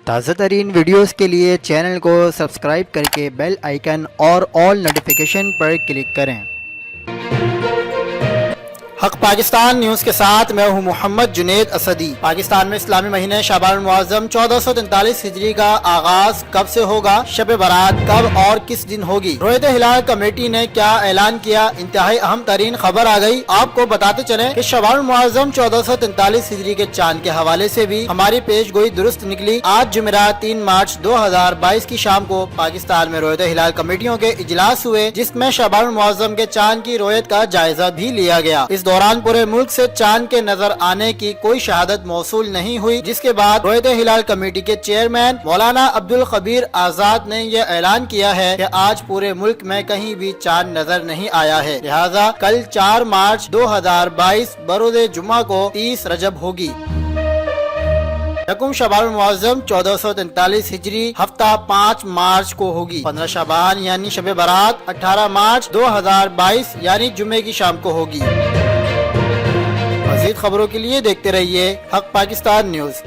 تازہ ترین ویڈیوز کے لیے چینل کو سبسکرائب کر کے بیل آئیکن اور آل نوٹیفیکیشن پر کلک کریں۔ حق پاکستان نیوز کے ساتھ میں ہوں محمد جنید اسدی۔ پاکستان میں اسلامی مہینے شعبان المعظم 1443 ہجری کا آغاز کب سے ہوگا؟ شب برات کب اور کس دن ہوگی؟ رویت ہلال کمیٹی نے کیا اعلان کیا؟ انتہائی اہم ترین خبر آ گئی۔ آپ کو بتاتے چلیں کہ شعبان المعظم 1443 ہجری کے چاند کے حوالے سے بھی ہماری پیش گوئی درست نکلی۔ آج جمعرات 3 مارچ 2022 کی شام کو پاکستان میں رویت ہلال کمیٹیوں کے اجلاس ہوئے، جس میں شعبان المعظم کے چاند کی رویت کا جائزہ بھی لیا گیا۔ اس دوران پورے ملک سے چاند کے نظر آنے کی کوئی شہادت موصول نہیں ہوئی، جس کے بعد رویت ہلال کمیٹی کے چیئرمین مولانا عبدالخبیر آزاد نے یہ اعلان کیا ہے کہ آج پورے ملک میں کہیں بھی چاند نظر نہیں آیا ہے، لہذا کل 4 مارچ 2022 بروز جمعہ کو 30 رجب ہوگی۔ یکم شعبان المعظم 1443 ہجری ہفتہ 5 مارچ کو ہوگی۔ 15 شعبان یعنی شب برات 18 مارچ 2022 یعنی جمعے کی شام کو ہوگی۔ مزید خبروں کے لیے دیکھتے رہیے حق پاکستان نیوز۔